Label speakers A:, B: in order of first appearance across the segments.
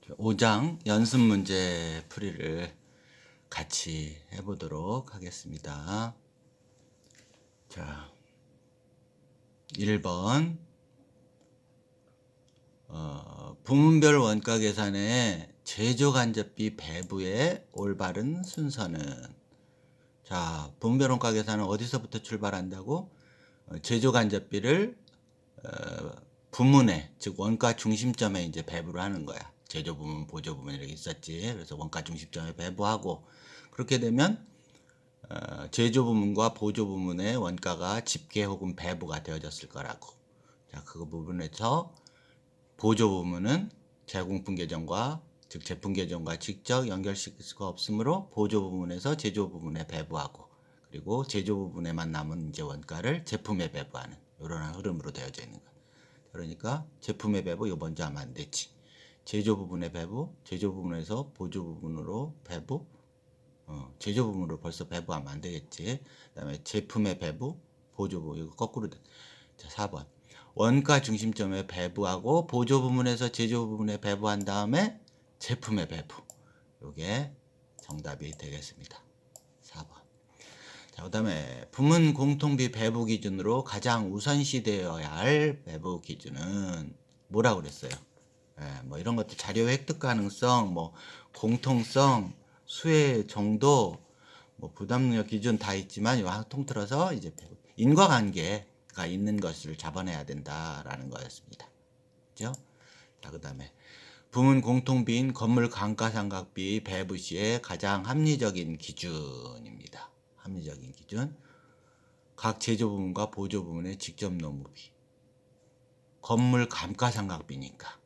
A: 5장 연습 문제 풀이를 같이 해보도록 하겠습니다. 자, 1번 부문별 원가 계산의 제조간접비 배부의 올바른 순서는, 자, 부문별 원가 계산은 어디서부터 출발한다고? 제조간접비를 부문에, 즉 원가 중심점에 이제 배부를 하는 거야. 제조 부문, 보조 부문 이렇게 있었지. 그래서 원가 중심점에 배부하고, 그렇게 되면 제조 부문과 보조 부문의 원가가 집계 혹은 배부가 되어졌을 거라고. 자, 그 부분에서 보조 부문은 제공품 계정과, 즉 제품 계정과 직접 연결시킬 수가 없으므로 보조 부문에서 제조 부문에 배부하고, 그리고 제조 부분에만 남은 이제 원가를 제품에 배부하는 이런 흐름으로 되어져 있는 거야. 그러니까 제품의 배부 이거 먼저 하면 안 되지. 제조 부분의 배부, 제조 부분에서 보조 부분으로 배부, 제조 부분으로 벌써 배부하면 안 되겠지. 그다음에 제품의 배부, 보조 부분 이거 거꾸로 돼. 자, 4번. 원가 중심점에 배부하고 보조 부분에서 제조 부분에 배부한 다음에 제품의 배부. 이게 정답이 되겠습니다. 4번. 자, 그다음에 부문 공통비 배부 기준으로 가장 우선시되어야 할 배부 기준은 뭐라고 그랬어요? 뭐 이런 것도 자료 획득 가능성, 뭐 공통성, 수혜 정도, 뭐 부담 능력 기준 다 있지만 요 통틀어서 이제 인과관계가 있는 것을 잡아내야 된다라는 거였습니다. 그죠? 자, 그다음에 부문 공통비인 건물 감가상각비 배부 시의 가장 합리적인 기준입니다. 합리적인 기준. 각 제조 부문과 보조 부문의 직접 노무비. 건물 감가상각비니까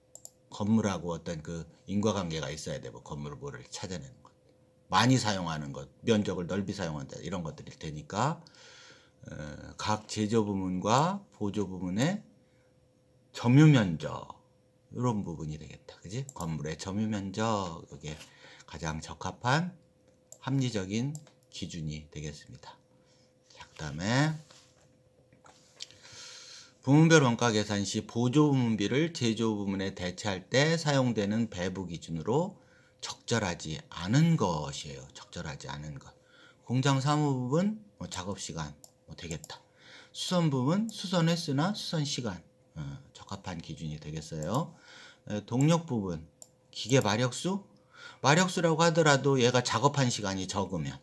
A: 건물하고 어떤 그 인과관계가 있어야 되고, 건물을 뭐를 찾아내는 것, 많이 사용하는 것, 면적을 넓이 사용한다 이런 것들일 테니까 각 제조 부문과 보조 부문의 점유 면적 이런 부분이 되겠다. 그지? 건물의 점유 면적, 이게 가장 적합한 합리적인 기준이 되겠습니다. 자, 그다음에 부문별 원가 계산 시 보조 부문비를 제조 부문에 대체할 때 사용되는 배부 기준으로 적절하지 않은 것이에요. 적절하지 않은 것. 공장 사무 부분 작업 시간 되겠다. 수선 부분 수선 횟수나 수선 시간 적합한 기준이 되겠어요. 동력 부분 기계 마력수, 마력수라고 하더라도 얘가 작업한 시간이 적으면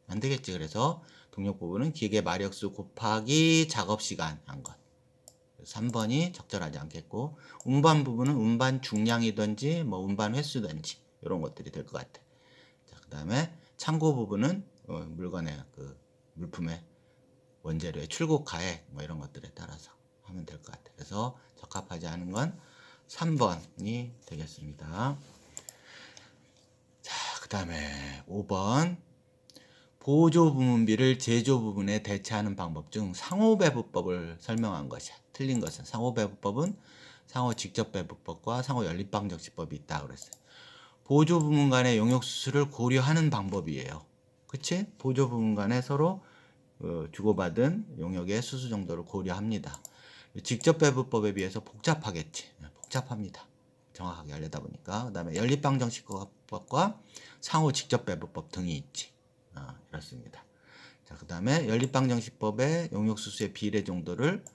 A: 안 되겠지. 그래서 동력 부분은 기계 마력수 곱하기 작업 시간 한 것. 3번이 적절하지 않겠고, 운반 부분은 운반 중량이든지 뭐 운반 횟수든지 이런 것들이 될 것 같아. 자, 그다음에 창고 부분은 물건의 그 물품의 원재료의 출고가액 뭐 이런 것들에 따라서 하면 될 것 같아. 그래서 적합하지 않은 건 3번이 되겠습니다. 자, 그다음에 5번. 보조 부문비를 제조 부분에 대체하는 방법 중 상호배부법을 설명한 것이야. 틀린 것은 상호배부법은 상호 직접배부법과 상호 연립방정식법이 있다 그랬어요. 보조 부문 간의 용역 수수를 고려하는 방법이에요. 그치? 보조 부문 간에 서로 주고받은 용역의 수수 정도를 고려합니다. 직접배부법에 비해서 복잡하겠지. 복잡합니다. 정확하게 하려다 보니까. 그 다음에 연립방정식법과 상호 직접배부법 등이 있지. 이렇습니다. 자, 그 다음에 연립방정식법의 용역수수의 비례 정도를,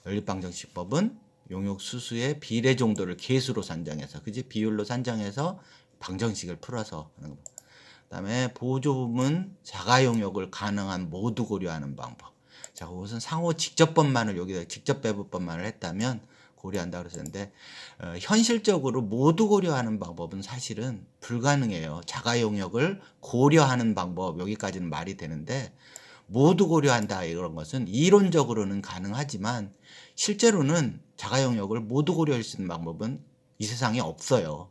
A: 연립방정식법은 용역수수의 비례 정도를 계수로 산정해서, 그지? 비율로 산정해서 방정식을 풀어서 하는 거. 그 다음에 보조부문 자가용역을 가능한 모두 고려하는 방법. 자, 그것은 상호 직접법만을 여기다 직접배부법만을 했다면 고려한다 그랬었는데, 현실적으로 모두 고려하는 방법은 사실은 불가능해요. 자가용역을 고려하는 방법 여기까지는 말이 되는데, 모두 고려한다 이런 것은 이론적으로는 가능하지만 실제로는 자가용역을 모두 고려할 수 있는 방법은 이 세상에 없어요.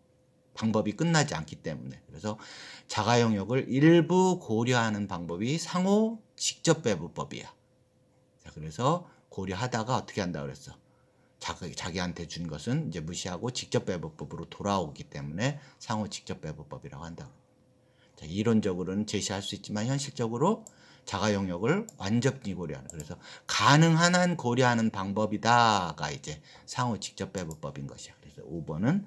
A: 방법이 끝나지 않기 때문에. 그래서 자가용역을 일부 고려하는 방법이 상호 직접배부법이야. 자, 그래서 고려하다가 어떻게 한다 그랬어? 자기한테 준 것은 이제 무시하고 직접배부법으로 돌아오기 때문에 상호 직접배부법이라고 한다. 자, 이론적으로는 제시할 수 있지만 현실적으로 자가 용역을 완전히 고려하는. 그래서 가능한 한 고려하는 방법이다가 이제 상호 직접 배분법인 것이야. 그래서 5번은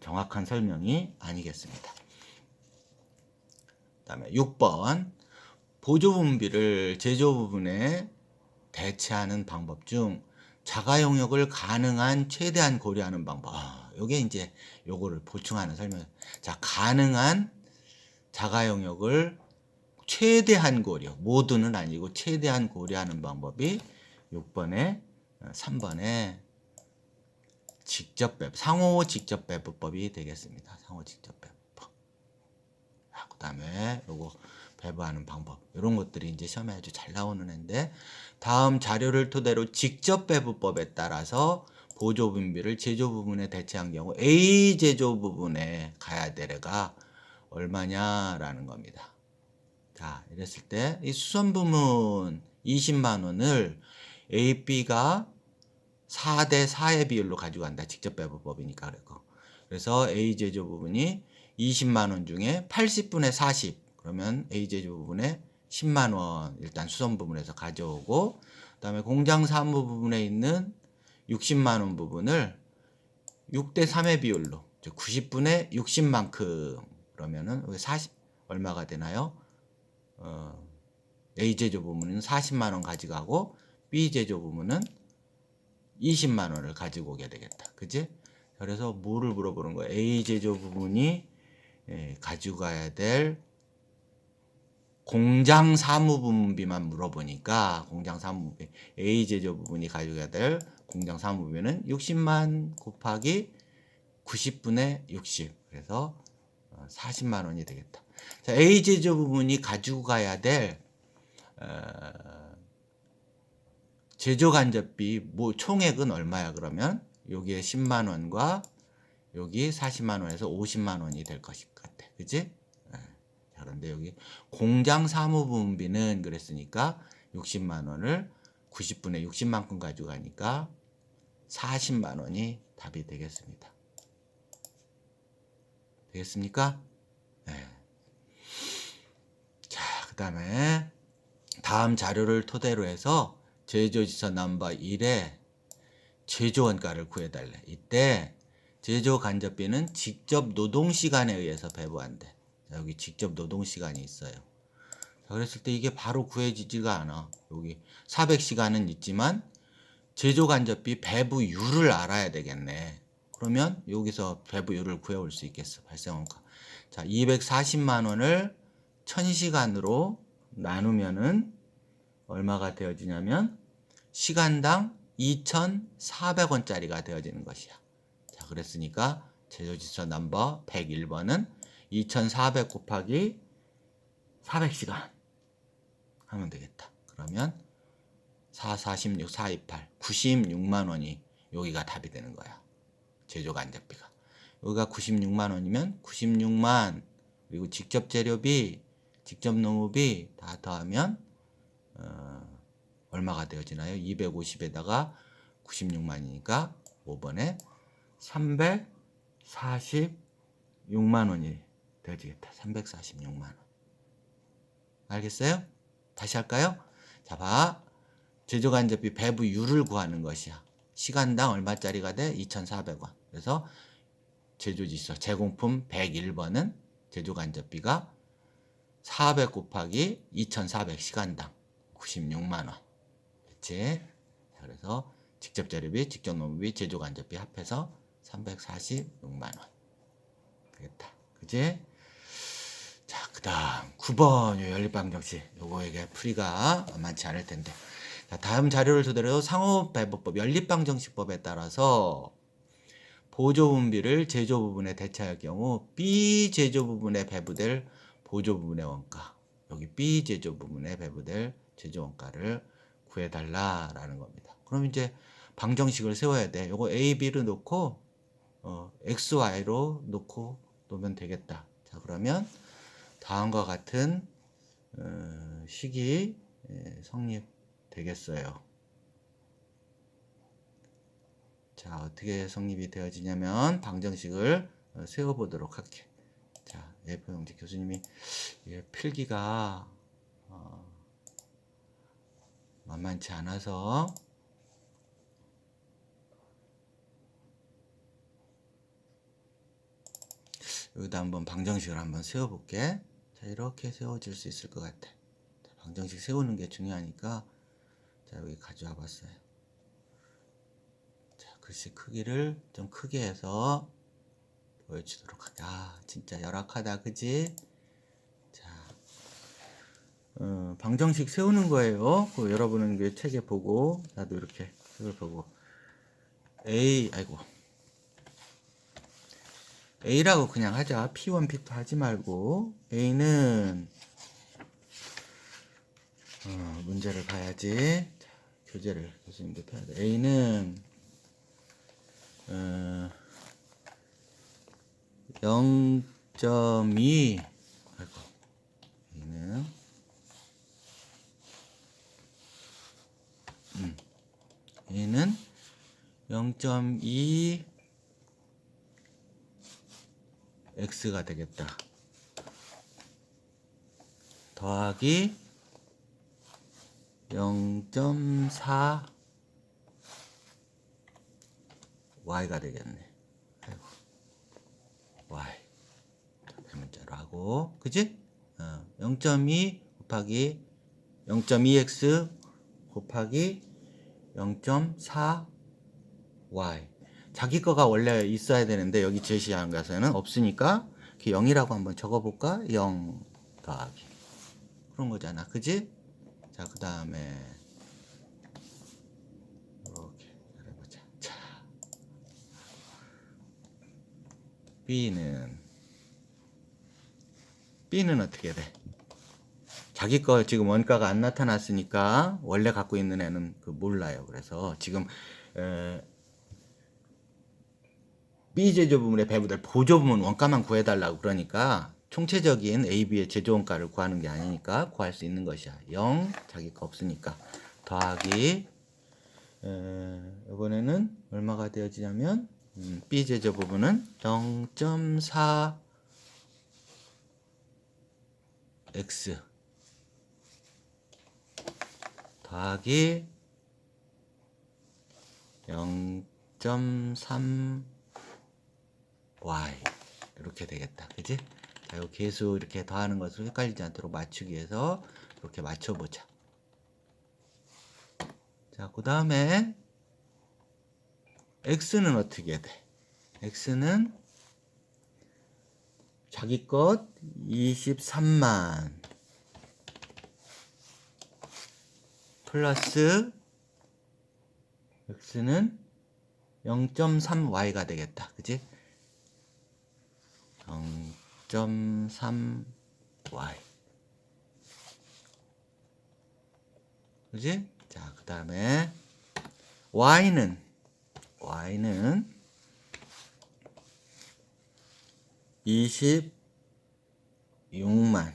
A: 정확한 설명이 아니겠습니다. 그다음에 6번 보조분비를 제조 부분에 대체하는 방법 중 자가 용역을 가능한 최대한 고려하는 방법. 요게 이제 요거를 보충하는 설명. 자, 가능한 자가 용역을 최대한 고려, 모두는 아니고 최대한 고려하는 방법이 6번에 3번에 직접 배분, 상호 직접 배분법이 되겠습니다. 상호 직접 배분법. 그다음에 요거 배분하는 방법, 이런 것들이 이제 시험에 아주 잘 나오는 애인데, 다음 자료를 토대로 직접 배분법에 따라서 보조 분비를 제조 부분에 대체한 경우 A 제조 부분에 가야 될 애가 얼마냐라는 겁니다. 자, 이랬을 때 이 수선 부문 20만 원을 A, B가 4대 4의 비율로 가져간다. 직접 배분법이니까. 그래서 A 제조 부분이 20만 원 중에 80분의 40, 그러면 A 제조 부분에 10만 원 일단 수선 부분에서 가져오고, 그다음에 공장 사무 부분에 있는 60만 원 부분을 6대 3의 비율로 90분의 60만큼, 그러면은 40 얼마가 되나요? A 제조 부문은 40만 원 가져가고 B 제조 부문은 20만 원을 가지고 오게 되겠다. 그지? 그래서 뭐를 물어보는 거야? A 제조 부문이 가지고 가야 될 공장 사무 분비만 물어보니까, 공장 사무 분비 A 제조 부문이 가지고 가야 될 공장 사무 분비는 60만 곱하기 90분의 60, 그래서 40만 원이 되겠다. 자, A 제조 부문이 가지고 가야 될 제조 간접비 총액은 얼마야? 그러면 여기에 10만 원과 여기 40만 원에서 50만 원이 될 것일 것 같아. 그지? 자, 그런데 여기 공장 사무 분비는 그랬으니까 60만 원을 90분의 60만큼 가지고 가니까 40만 원이 답이 되겠습니다. 되겠습니까? 네. 자, 그 다음에 다음 자료를 토대로 해서 제조지서 넘버 1에 제조 원가를 구해달래. 이때 제조 간접비는 직접 노동시간에 의해서 배부한대. 여기 직접 노동시간이 있어요. 자, 그랬을 때 이게 바로 구해지지가 않아. 여기 400시간은 있지만 제조 간접비 배부율을 알아야 되겠네. 그러면 여기서 배부율을 구해올 수 있겠어. 발생원가. 자, 240만 원을 1000시간으로 나누면은 얼마가 되어지냐면 시간당 2,400원짜리가 되어지는 것이야. 자, 그랬으니까 제조지서 넘버 101번은 2,400 곱하기 400시간 하면 되겠다. 그러면 4, 46, 4, 28, 96만 원이 여기가 답이 되는 거야. 제조 간접비가. 여기가 96만 원이면 96만, 그리고 직접 재료비, 직접 농업비 다 더하면 얼마가 되어지나요? 250에다가 96만이니까 5번에 346만 원이 되어지겠다. 346만 원. 알겠어요? 다시 할까요? 자, 봐. 제조간접비 배부율을 구하는 것이야. 시간당 얼마짜리가 돼? 2,400원. 그래서 제조지서 제공품 101번은 제조간접비가 400 곱하기 2,400 시간당 96만 원. 그치? 그래서 직접 재료비, 직접 농업비, 제조간접비 합해서 346만 원. 되겠다. 그치? 자, 그 다음 9번 연립방정식. 요거에게 풀이가 많지 않을 텐데. 자, 다음 자료를 토대로 상호배분법 연립방정식법에 따라서 보조분비를 제조 부분에 대체할 경우 B 제조 부분에 배부될 보조 부분의 원가, 여기 B 제조 부분에 배부될 제조 원가를 구해달라라는 겁니다. 그럼 이제 방정식을 세워야 돼. 요거 A, B를 놓고 X, Y로 놓으면 되겠다. 자, 그러면 다음과 같은 식이 성립되겠어요. 자, 어떻게 성립이 되어지냐면 방정식을 세워보도록 할게. 자, A4용지 교수님이 필기가 만만치 않아서 여기다 한번 방정식을 한번 세워볼게. 자, 이렇게 세워질 수 있을 것 같아. 자, 방정식 세우는 게 중요하니까 자, 여기 가져와 봤어요. 자, 글씨 크기를 좀 크게 해서 보여주도록 할게. 아, 진짜 열악하다, 그지? 자, 방정식 세우는 거예요. 여러분은 그 책에 보고, 나도 이렇게 책을 보고. 아이고. A라고 그냥 하자. P1, P2 하지 말고. A는, 문제를 봐야지. 자, 교재를 교수님도 펴야 돼. A는, 0.2, 아이고. A는 0.2 x가 되겠다. 더하기 0.4 y가 되겠네. 아이고. y 대문자로 하고, 그지? 0.2 곱하기 0.2x 곱하기 0.4 y. 자기 거가 원래 있어야 되는데 여기 제시한 것에는 없으니까 0이라고 한번 적어볼까? 0 더하기 그런 거잖아, 그지? 자, 그 다음에 이렇게 해보자. 자, B는 어떻게 돼? 자기 거 지금 원가가 안 나타났으니까 원래 갖고 있는 애는 몰라요. 그래서 지금 B 제조부문의 배분될 보조부문 원가만 구해달라고 그러니까 총체적인 A, B의 제조원가를 구하는 게 아니니까 구할 수 있는 것이야. 0 자기 거 없으니까 더하기 이번에는 얼마가 되어지냐면 B 제조부문은 0.4 x 더하기 0.3 y 이렇게 되겠다, 그지? 자, 이 계수 이렇게 더하는 것을 헷갈리지 않도록 맞추기 위해서 이렇게 맞춰보자. 자, 그 다음에 x는 어떻게 돼? x는 자기 것 23만 플러스 x는 0.3y가 되겠다, 그지? 0.3y 그지? 자, 그 다음에 y는 26만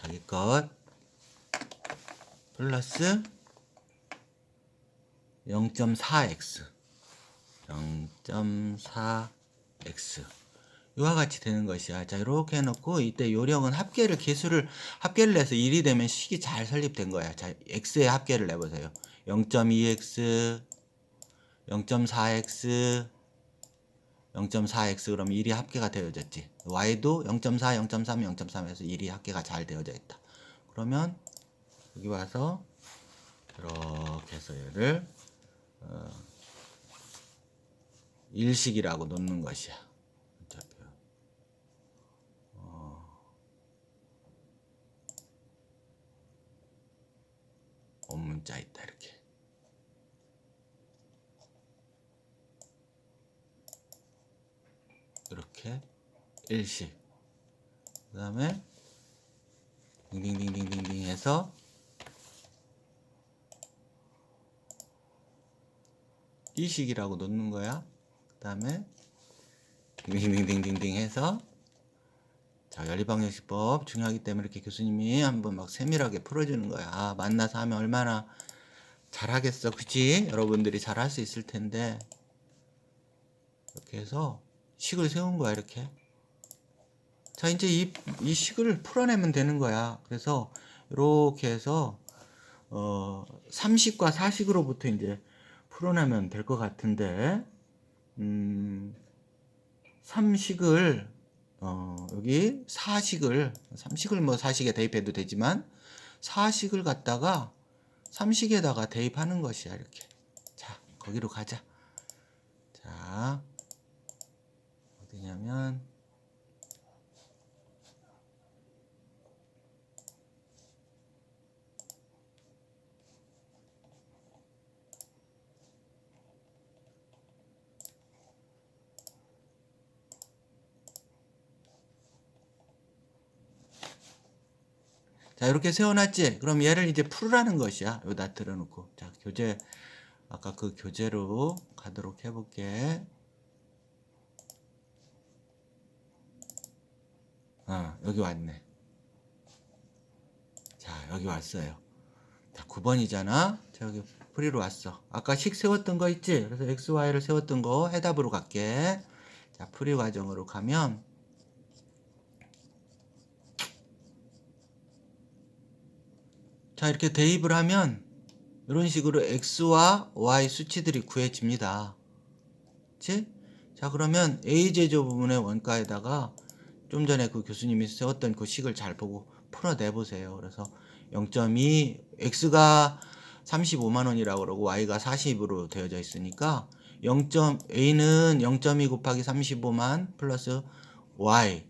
A: 자기 것 플러스 0.4x 0.4x 이와 같이 되는 것이야. 자, 이렇게 해놓고 이때 요령은 계수를 합계를 내서 1이 되면 식이 잘 설립된 거야. 자, x의 합계를 내보세요. 0.2x 0.4x 0.4x 그럼 1이 합계가 되어졌지. y도 0.4 0.3 0.3에서 1이 합계가 잘 되어져 있다. 그러면 여기 와서 이렇게 해서 얘를 일식이라고 놓는 것이야. 원문자 있다, 이렇게 일식. 그 다음에 딩딩딩딩딩딩 해서 이식이라고 놓는 거야. 그 다음에 딩딩딩딩딩 해서 자, 연립방정식법 중요하기 때문에 이렇게 교수님이 한번 막 세밀하게 풀어주는 거야. 아, 만나서 하면 얼마나 잘하겠어, 그치? 여러분들이 잘할 수 있을 텐데 이렇게 해서 식을 세운 거야, 이렇게 자, 이제 이 식을 풀어내면 되는 거야. 그래서 이렇게 해서 3식과 4식으로부터 이제 풀어내면 될 것 같은데, 3식을 여기 4식을 3식을 뭐 4식에 대입해도 되지만 4식을 갖다가 3식에다가 대입하는 것이야. 이렇게. 자, 거기로 가자. 자, 어디냐면 자, 이렇게 세워놨지? 그럼 얘를 이제 풀으라는 것이야. 여기다 들어놓고. 자, 교재, 아까 그 교재로 가도록 해볼게. 여기 왔네. 자, 여기 왔어요. 자, 9번이잖아? 자, 여기 풀이로 왔어. 아까 식 세웠던 거 있지? 그래서 x, y를 세웠던 거 해답으로 갈게. 자, 풀이 과정으로 가면, 자, 이렇게 대입을 하면 이런 식으로 x와 y 수치들이 구해집니다. 그치? 자, 그러면 a제곱 부분의 원가에다가 좀 전에 그 교수님이 세웠던 그 식을 잘 보고 풀어내 보세요. 그래서 0.2 x가 35만 원이라고 그러고 y가 40으로 되어져 있으니까 a는 0.2 곱하기 35만 플러스 y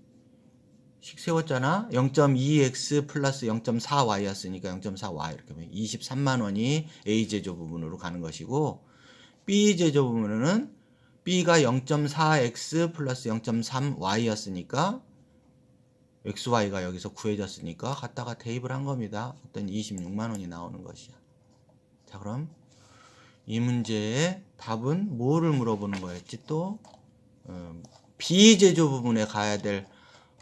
A: 식 세웠잖아. 0.2x 플러스 0.4y였으니까 0.4y 이렇게 하면 23만 원이 a제곱 부분으로 가는 것이고, b제곱 부분은 b가 0.4x 플러스 0.3y였으니까 xy가 여기서 구해졌으니까 갖다가 대입을 한 겁니다. 어떤 26만 원이 나오는 것이야. 자, 그럼 이 문제의 답은 뭐를 물어보는 거였지 또? b제곱 부분에 가야 될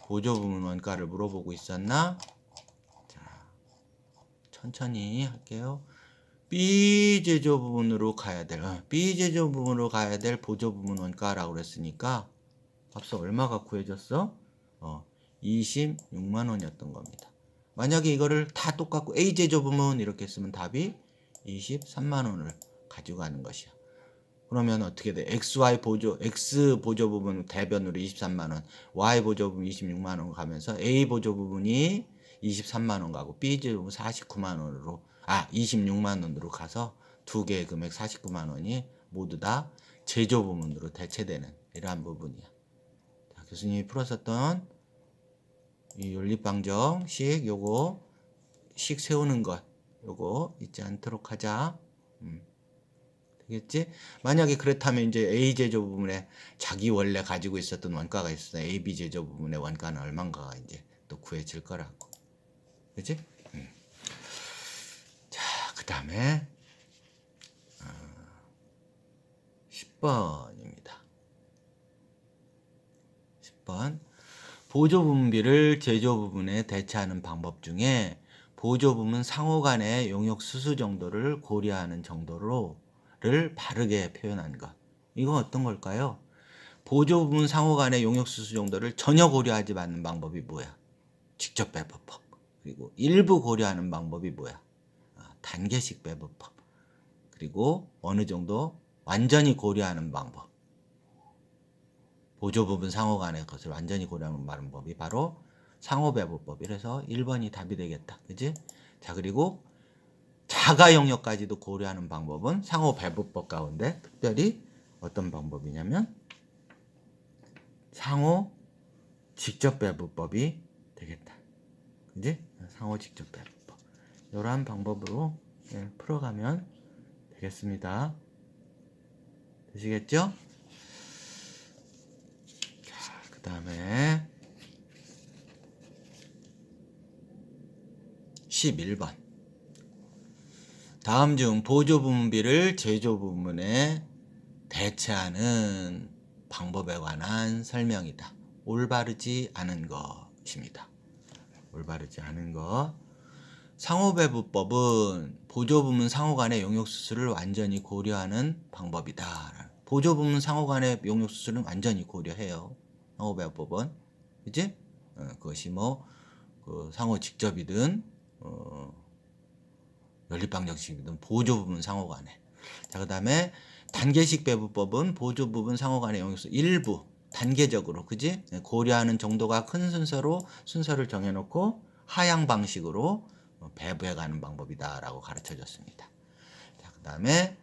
A: 보조 부분 원가를 물어보고 있었나? 자, 천천히 할게요. B제조 부분으로 가야 될 B제조 부분으로 가야 될 보조 부분 원가라고 그랬으니까 앞서 얼마가 구해졌어? 26만 원이었던 겁니다. 만약에 이거를 다 똑같고 A제조 부분 이렇게 쓰면 답이 23만 원을 가지고 가는 것이야. 그러면 어떻게 돼? XY 보조, X 보조 부분 대변으로 23만 원, Y 보조 부분 26만 원 가면서 A 보조 부분이 23만 원 가고 B 보조 부분 49만 원으로 26만 원으로 가서 두 개의 금액 49만 원이 모두 다 제조 부분으로 대체되는 이러한 부분이야. 자, 교수님이 풀었었던 이 연립방정식 요거 식 세우는 것 요거 잊지 않도록 하자. 되겠지? 만약에 그렇다면 이제 A 제조 부분에 자기 원래 가지고 있었던 원가가 있어. A, B 제조 부분의 원가는 얼마인가가 이제 또 구해질 거라고. 그치? 자, 그 다음에 10번입니다. 10번. 보조 부분비를 제조 부분에 대체하는 방법 중에 보조 부분 상호 간의 용역 수수 정도를 고려하는 정도를 바르게 표현한 것. 이건 어떤 걸까요? 보조 부분 상호 간의 용역 수수 정도를 전혀 고려하지 않는 방법이 뭐야? 직접 배분법. 그리고 일부 고려하는 방법이 뭐야? 단계식 배분법. 그리고 어느 정도 완전히 고려하는 방법. 보조 부분 상호 간의 것을 완전히 고려하는 방법이 바로 상호 배분법. 이래서 1번이 답이 되겠다. 그지? 자, 그리고 자가 영역까지도 고려하는 방법은 상호 배분법 가운데 특별히 어떤 방법이냐면 상호 직접 배분법이 되겠다. 그지? 상호 직접 배분법. 이러한 방법으로 풀어가면 되겠습니다. 되시겠죠? 자, 그 다음에 11번. 다음 중 보조 부분비를 제조 부분에 대체하는 방법에 관한 설명이다. 올바르지 않은 것입니다. 올바르지 않은 것. 상호배분법은 보조 부분 상호 간의 용역 수수를 완전히 고려하는 방법이다. 보조 부분 상호 간의 용역 수수는 완전히 고려해요. 상호배분법은. 그치? 그것이 뭐 그 상호 직접이든 연립방정식이든 보조 부분 상호 간에. 자, 그다음에 단계식 배부법은 보조 부분 상호 간의 영역수 일부 단계적으로 그지? 고려하는 정도가 큰 순서를 정해놓고 하향 방식으로 배부해 가는 방법이다라고 가르쳐 줬습니다. 자, 그다음에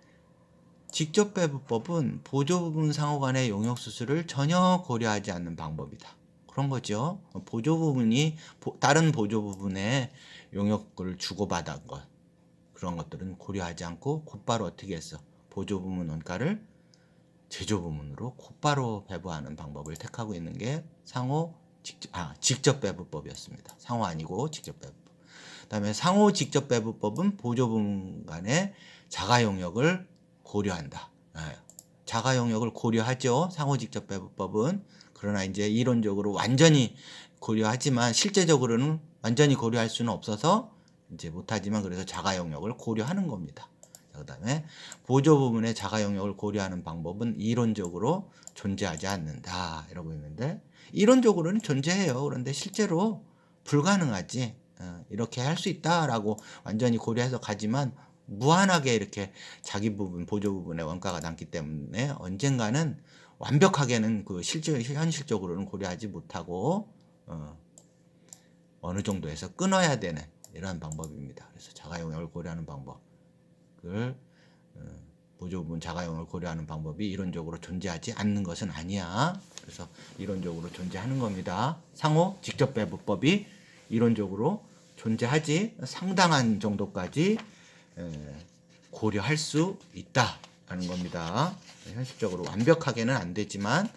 A: 직접 배부법은 보조 부분 상호 간의 용역 수술을 전혀 고려하지 않는 방법이다. 그런 거죠. 보조 부분이 다른 보조 부분에 용역을 주고받은 것 그런 것들은 고려하지 않고 곧바로 어떻게 했어? 보조 부분 원가를 제조 부문으로 곧바로 배부하는 방법을 택하고 있는 게 직접 배부법이었습니다. 상호 아니고 직접 배부법. 그다음에 상호 직접 배부법은 보조 부문 간의 자가 용역을 고려한다. 자가 용역을 고려하죠. 상호 직접 배부법은. 그러나 이제 이론적으로 완전히 고려하지만 실제적으로는 완전히 고려할 수는 없어서 이제 못하지만 그래서 자가 용역을 고려하는 겁니다. 그다음에 보조 부분의 자가 용역을 고려하는 방법은 이론적으로 존재하지 않는다 이러고 있는데 이론적으로는 존재해요. 그런데 실제로 불가능하지. 이렇게 할 수 있다라고 완전히 고려해서 가지만 무한하게 이렇게 자기 부분 보조 부분의 원가가 남기 때문에 언젠가는 완벽하게는 그 현실적으로는 고려하지 못하고 어느 정도에서 끊어야 되는 이러한 방법입니다. 그래서 자가 용역을 고려하는 방법을 보조 부분 자가 용역을 고려하는 방법이 이론적으로 존재하지 않는 것은 아니야. 그래서 이론적으로 존재하는 겁니다. 상호 직접 배부법이 이론적으로 존재하지 상당한 정도까지 고려할 수 있다라는 겁니다. 현실적으로 완벽하게는 안 되지만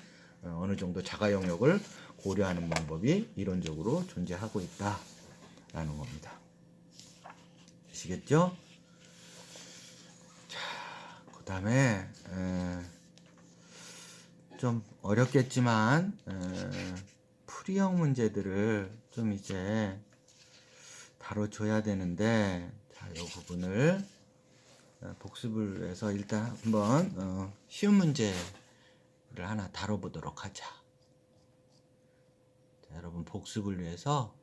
A: 어느 정도 자가 영역을 고려하는 방법이 이론적으로 존재하고 있다라는 겁니다. 아시겠죠? 자, 그 다음에 좀 어렵겠지만 풀이형 문제들을 좀 이제 다뤄줘야 되는데 자, 이 부분을 복습을 해서 일단 한번 쉬운 문제를 하나 다뤄보도록 하자. 자, 여러분 복습을 위해서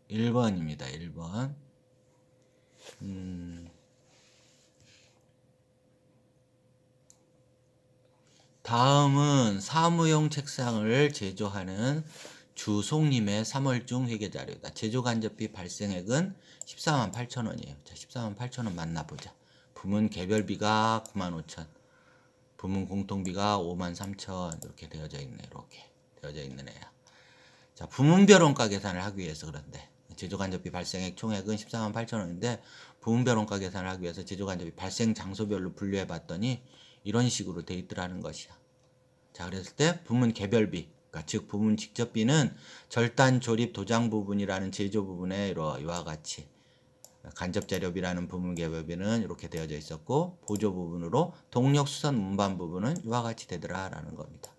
A: 1번입니다. 1번. 다음은 사무용 책상을 제조하는 주송님의 3월중 회계자료다. 제조간접비 발생액은 14만 8천 원이에요. 자, 14만 8천 원 만나보자. 부문 개별비가 9만 5천, 부문 공통비가 5만 3천 이렇게 되어져 있네. 이렇게 되어져 있는 애야. 자, 부문별 원가 계산을 하기 위해서 그런데 제조간접비 발생액 총액은 14만 8천 원인데 부문별 원가 계산을 하기 위해서 제조간접비 발생 장소별로 분류해 봤더니 이런 식으로 돼 있더라는 것이야. 자, 그랬을 때 부문 개별비, 그러니까 즉 부문 직접비는 절단, 조립, 도장 부분이라는 제조 부분에 이와 같이 간접자료비라는 부문 개별비는 이렇게 되어져 있었고 보조 부분으로 동력, 수선, 운반 부분은 이와 같이 되더라라는 겁니다.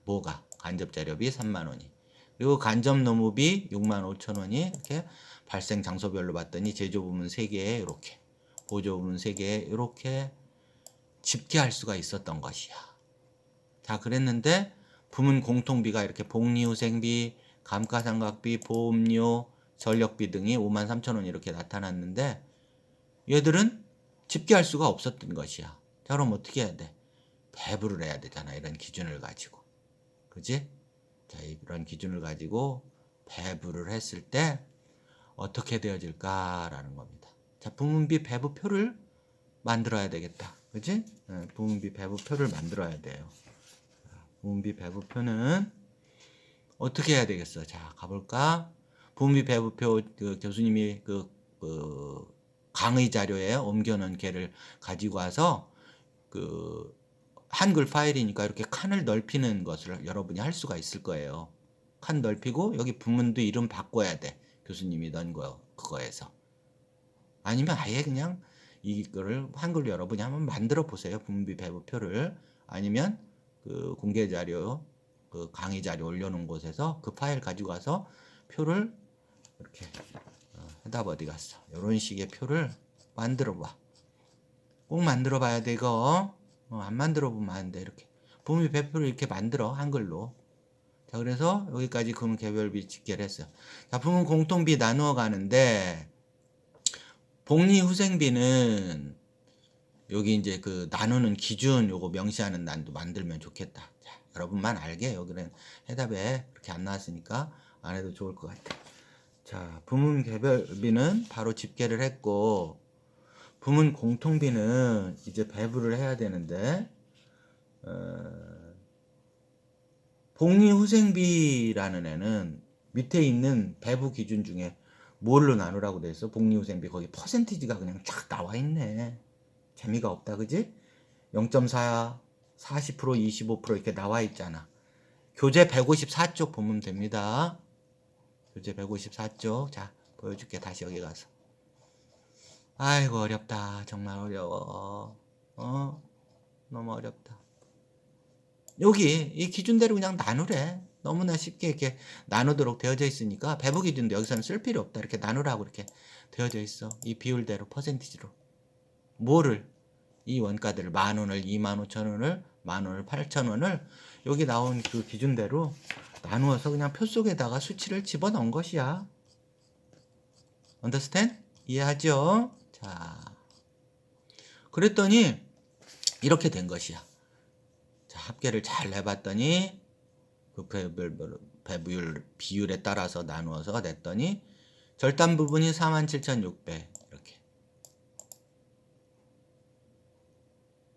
A: 뭐가? 간접자료비 3만 원이 그리고 간접노무비 6만 5천 원이 이렇게 발생 장소별로 봤더니 제조 부문 3개에 이렇게 보조 부문 3개에 이렇게 집계할 수가 있었던 것이야. 자, 그랬는데 부문 공통비가 이렇게 복리후생비, 감가상각비, 보험료, 전력비 등이 5만 3천 원 이렇게 나타났는데 얘들은 집계할 수가 없었던 것이야. 자, 그럼 어떻게 해야 돼? 배부를 해야 되잖아. 이런 기준을 가지고. 그지? 자, 이런 기준을 가지고 배부를 했을 때 어떻게 되어질까라는 겁니다. 자, 부문비 배부표를 만들어야 되겠다. 그지? 부문비 배부표를 만들어야 돼요. 부문비 배부표는 어떻게 해야 되겠어? 자, 가볼까? 부문비 배부표 그 교수님이 그 강의 자료에 옮겨놓은 걔를 가지고 와서 그 한글 파일이니까 이렇게 칸을 넓히는 것을 여러분이 할 수가 있을 거예요. 칸 넓히고 여기 부문도 이름 바꿔야 돼. 교수님이 넣은 거 그거에서. 아니면 아예 그냥 이거를 한글로 여러분이 한번 만들어 보세요. 부문비 배부표를. 아니면 그 공개 자료, 그 강의 자료 올려놓은 곳에서 그 파일 가지고 와서 표를 이렇게 해답 어디 갔어? 이런 식의 표를 만들어봐. 꼭 만들어봐야 돼 이거. 안 만들어보면 안 돼. 이렇게 부분비 배표를 이렇게 만들어 한글로. 자, 그래서 여기까지 금은 개별비 집계를 했어요. 자, 부분 공통비 나누어 가는데 복리 후생비는 여기 이제 그 나누는 기준 요거 명시하는 난도 만들면 좋겠다. 자, 여러분만 알게 여기는 해답에 그렇게 안 나왔으니까 안 해도 좋을 것 같아. 자, 부문 개별비는 바로 집계를 했고 부문 공통비는 이제 배부를 해야 되는데 복리 후생비라는 애는 밑에 있는 배부 기준 중에 뭘로 나누라고 돼 있어? 복리 후생비 거기 퍼센티지가 그냥 쫙 나와 있네. 재미가 없다, 그지? 0.4, 40%, 25% 이렇게 나와 있잖아. 교재 154쪽 보면 됩니다. 교재 154쪽. 자, 보여줄게. 다시 여기 가서. 아이고, 어렵다. 정말 어려워. 너무 어렵다. 여기 이 기준대로 그냥 나누래. 너무나 쉽게 이렇게 나누도록 되어져 있으니까 배부 기준도 여기서는 쓸 필요 없다. 이렇게 나누라고 이렇게 되어져 있어. 이 비율대로 퍼센티지로. 뭐를? 이 원가들을 10,000원을 25,000원을 10,000원을 8,000원을 여기 나온 그 기준대로 나누어서 그냥 표 속에다가 수치를 집어넣은 것이야. understand? 이해하죠? 자, 그랬더니 이렇게 된 것이야. 자, 합계를 잘 내봤더니 그 배부율 비율에 따라서 나누어서 냈더니 절단 부분이 47,600 이렇게,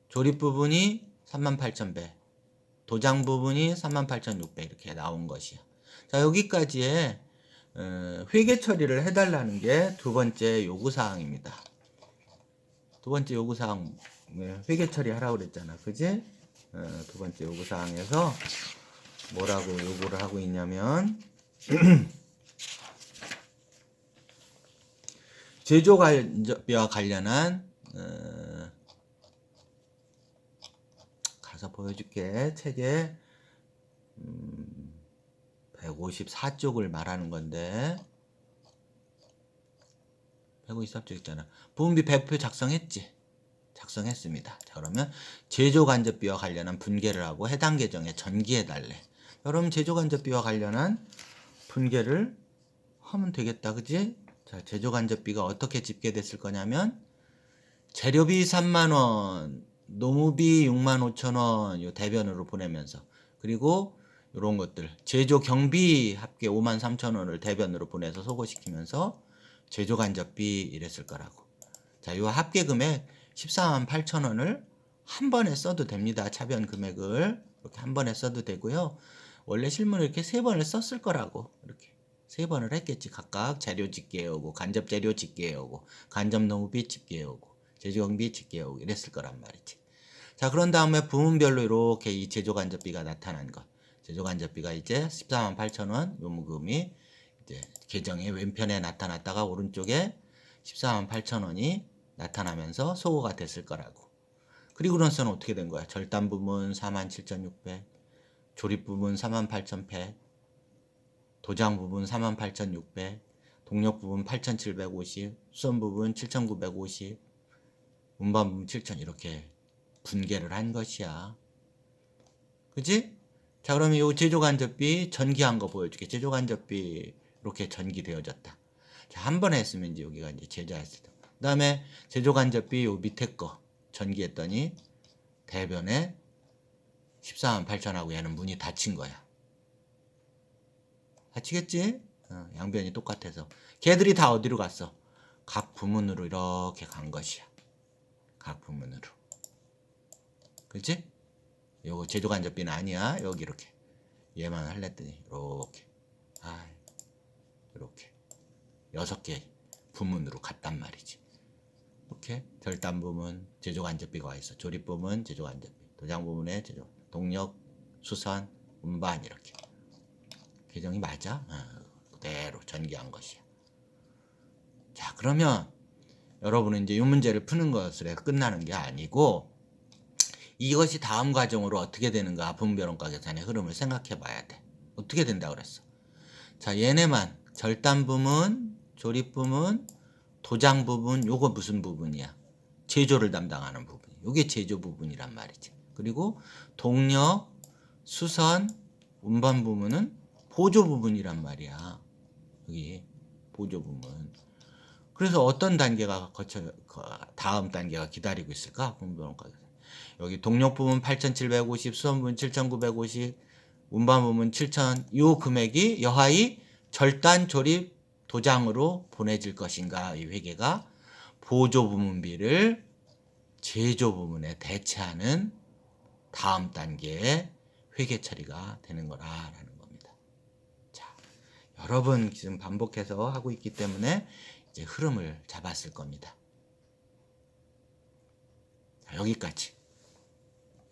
A: 조립 부분이 38,100, 도장 부분이 38,600 이렇게 나온 것이야. 자, 여기까지에 회계 처리를 해달라는 게 두 번째 요구사항입니다. 두 번째 요구사항 회계 처리하라고 그랬잖아, 그지? 두 번째 요구사항에서 뭐라고 요구를 하고 있냐면 제조관비와 관련한 가서 보여줄게. 책에 154쪽을 말하는 건데 154쪽 있잖아. 부분비 배표 작성했지? 작성했습니다. 자, 그러면 제조간접비와 관련한 분계를 하고 해당 계정에 전기해달래. 그럼 제조간접비와 관련한 분계를 하면 되겠다, 그지? 자, 제조간접비가 어떻게 집계됐을 거냐면 재료비 30,000원, 노무비 65,000원 요 대변으로 보내면서, 그리고 이런 것들 제조 경비 합계 53,000원을 대변으로 보내서 소거시키면서 제조간접비 이랬을 거라고. 자, 요 합계 금액 148,000원을 한 번에 써도 됩니다. 차변 금액을 이렇게 한 번에 써도 되고요. 원래 실문을 이렇게 세 번을 썼을 거라고. 이렇게 세 번을 했겠지. 각각 재료 집계해오고 간접 재료 집계해오고 간접 노무비 집계해오고 제조경비 집계해오고 이랬을 거란 말이지. 자, 그런 다음에 부문별로 이렇게 이 제조간접비가 나타난 것. 제조간접비가 이제 148,000원 요무금이 이제 계정의 왼편에 나타났다가 오른쪽에 148,000원이 나타나면서 소거가 됐을 거라고. 그리고 나서는 어떻게 된 거야? 절단 부분 47,600, 조립 부분 48,100, 도장 부분 48,600, 동력 부분 8,750, 수선 부분 7,950, 운반 부분 7,000 이렇게 분계를 한 것이야. 그치? 자, 그러면 이 제조간접비 전기한 거 보여줄게. 제조간접비 이렇게 전기되어졌다. 자, 한 번에 했으면 이제 여기가 이제 제조했을 때. 그 다음에 제조간접비 요 밑에 거 전기했더니 대변에 148,000하고 얘는 문이 닫힌 거야. 닫히겠지? 양변이 똑같아서. 걔들이 다 어디로 갔어? 각 부문으로 이렇게 간 것이야. 각 부문으로. 그렇지? 요거 제조간접비는 아니야. 여기 이렇게. 얘만 할랬더니 이렇게. 이렇게. 6개 부문으로 갔단 말이지. 이렇게 절단 부문 제조간접비가 와 있어. 조립 부문 제조간접비, 도장 부문에 제조, 동력, 수선, 운반 이렇게. 계정이 맞아? 그대로 전기한 것이야. 자, 그러면 여러분은 이제 이 문제를 푸는 것으로 해서 끝나는 게 아니고 이것이 다음 과정으로 어떻게 되는가 부문별원가 계산의 흐름을 생각해 봐야 돼. 어떻게 된다고 그랬어? 자, 얘네만 절단 부문, 조립 부문, 도장 부분 요거 무슨 부분이야? 제조를 담당하는 부분. 요게 제조 부분이란 말이지. 그리고 동력, 수선, 운반 부분은 보조 부분이란 말이야. 여기 보조 부분. 그래서 어떤 단계가 다음 단계가 기다리고 있을까? 공부원가 여기 동력 부분 8,750, 수선 부분 7,950, 운반 부분 7,000. 요 금액이 여하이 절단 조립 도장으로 보내질 것인가? 이 회계가 보조 부문비를 제조 부문에 대체하는 다음 단계의 회계 처리가 되는 거라는 겁니다. 자, 여러 번 지금 반복해서 하고 있기 때문에 이제 흐름을 잡았을 겁니다. 자, 여기까지.